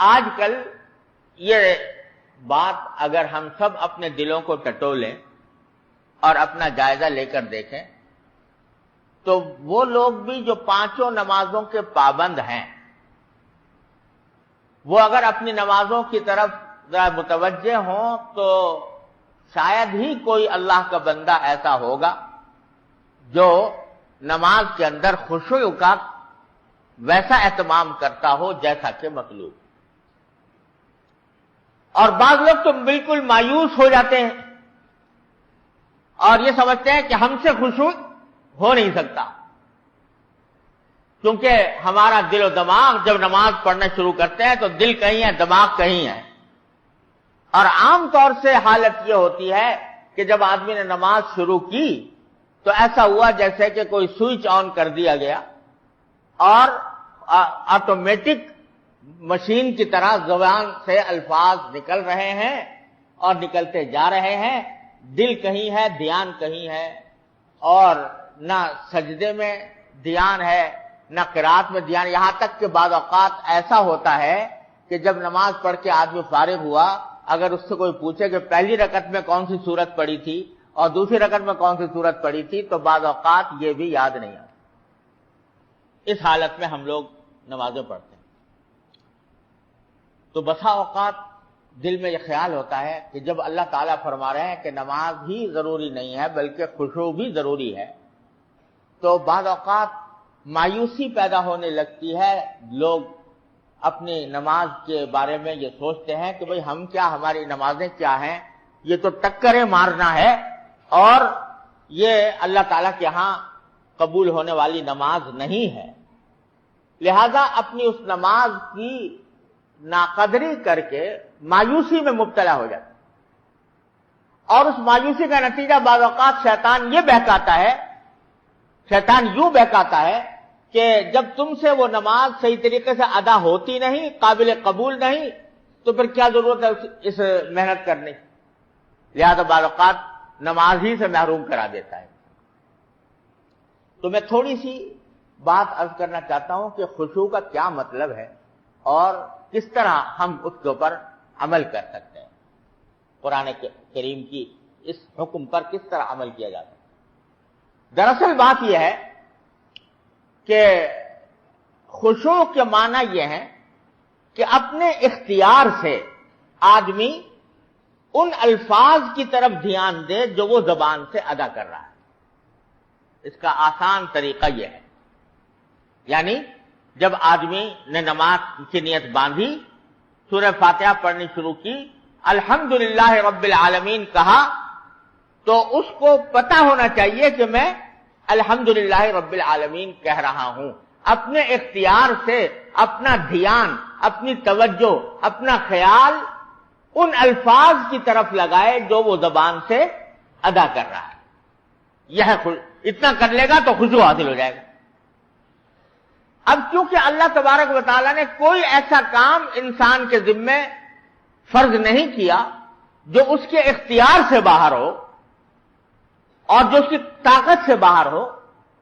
آج کل یہ بات اگر ہم سب اپنے دلوں کو ٹٹولیں اور اپنا جائزہ لے کر دیکھیں تو وہ لوگ بھی جو پانچوں نمازوں کے پابند ہیں وہ اگر اپنی نمازوں کی طرف ذرا متوجہ ہوں تو شاید ہی کوئی اللہ کا بندہ ایسا ہوگا جو نماز کے اندر خشوع کا ویسا اہتمام کرتا ہو جیسا کہ مطلوب. اور بعض لوگ تو بالکل مایوس ہو جاتے ہیں اور یہ سمجھتے ہیں کہ ہم سے خشوع ہو نہیں سکتا، کیونکہ ہمارا دل و دماغ جب نماز پڑھنا شروع کرتے ہیں تو دل کہیں ہے دماغ کہیں ہے. اور عام طور سے حالت یہ ہوتی ہے کہ جب آدمی نے نماز شروع کی تو ایسا ہوا جیسے کہ کوئی سوئچ آن کر دیا گیا اور آٹومیٹک مشین کی طرح زبان سے الفاظ نکل رہے ہیں اور نکلتے جا رہے ہیں. دل کہیں ہے، دھیان کہیں ہے، اور نہ سجدے میں دھیان ہے نہ قرات میں دھیان. یہاں تک کہ بعض اوقات ایسا ہوتا ہے کہ جب نماز پڑھ کے آدمی فارغ ہوا، اگر اس سے کوئی پوچھے کہ پہلی رکعت میں کون سی سورت پڑھی تھی اور دوسری رکعت میں کون سی سورت پڑھی تھی تو بعض اوقات یہ بھی یاد نہیں آتا. اس حالت میں ہم لوگ نمازیں پڑھتے ہیں تو بسا اوقات دل میں یہ خیال ہوتا ہے کہ جب اللہ تعالیٰ فرما رہے ہیں کہ نماز ہی ضروری نہیں ہے بلکہ خشوع بھی ضروری ہے، تو بعض اوقات مایوسی پیدا ہونے لگتی ہے. لوگ اپنی نماز کے بارے میں یہ سوچتے ہیں کہ بھئی ہم کیا، ہماری نمازیں کیا ہیں، یہ تو ٹکریں مارنا ہے اور یہ اللہ تعالیٰ کے ہاں قبول ہونے والی نماز نہیں ہے. لہذا اپنی اس نماز کی ناقدری کر کے مایوسی میں مبتلا ہو جاتا ہے اور اس مایوسی کا نتیجہ بعض اوقات شیطان یہ بہکاتا ہے، شیطان یوں بہکاتا ہے کہ جب تم سے وہ نماز صحیح طریقے سے ادا ہوتی نہیں، قابل قبول نہیں، تو پھر کیا ضرورت ہے اس محنت کرنے کی. لہذا بعض اوقات نماز ہی سے محروم کرا دیتا ہے. تو میں تھوڑی سی بات عرض کرنا چاہتا ہوں کہ خشوع کا کیا مطلب ہے اور کس طرح ہم اس کے اوپر عمل کر سکتے ہیں. قرآن کریم کی اس حکم پر کس طرح عمل کیا جاتا ہے. دراصل بات یہ ہے کہ خشوع کے معنی یہ ہے کہ اپنے اختیار سے آدمی ان الفاظ کی طرف دھیان دے جو وہ زبان سے ادا کر رہا ہے. اس کا آسان طریقہ یہ ہے، یعنی جب آدمی نے نماز کی نیت باندھی، سورہ فاتحہ پڑھنی شروع کی، الحمدللہ رب العالمین کہا، تو اس کو پتہ ہونا چاہیے کہ میں الحمدللہ رب العالمین کہہ رہا ہوں. اپنے اختیار سے اپنا دھیان، اپنی توجہ، اپنا خیال ان الفاظ کی طرف لگائے جو وہ زبان سے ادا کر رہا ہے. یہ اتنا کر لے گا تو خشوع حاصل ہو جائے گا. اب کیونکہ اللہ تبارک و تعالیٰ نے کوئی ایسا کام انسان کے ذمے فرض نہیں کیا جو اس کے اختیار سے باہر ہو اور جو اس کی طاقت سے باہر ہو،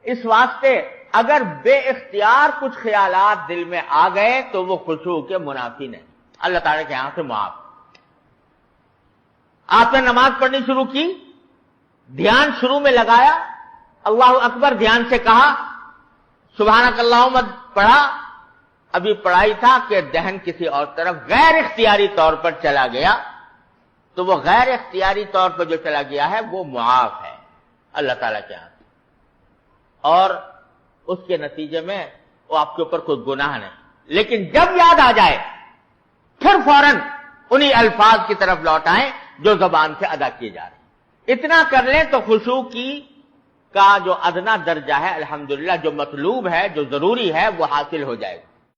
اس واسطے اگر بے اختیار کچھ خیالات دل میں آ گئے تو وہ خشوع کے منافی نہیں، اللہ تعالیٰ کے یہاں سے معاف. آپ نے نماز پڑھنی شروع کی، دھیان شروع میں لگایا، اللہ اکبر دھیان سے کہا، سبحانک اللہم پڑھا، ابھی پڑھائی تھا کہ ذہن کسی اور طرف غیر اختیاری طور پر چلا گیا، تو وہ غیر اختیاری طور پر جو چلا گیا ہے وہ معاف ہے اللہ تعالیٰ کے ہاتھ، اور اس کے نتیجے میں وہ آپ کے اوپر کوئی گناہ نہیں. لیکن جب یاد آ جائے پھر فوراً انہی الفاظ کی طرف لوٹائیں جو زبان سے ادا کیے جا رہے ہیں. اتنا کر لیں تو خشوع کی کا جو ادنا درجہ ہے الحمدللہ جو مطلوب ہے، جو ضروری ہے، وہ حاصل ہو جائے گا.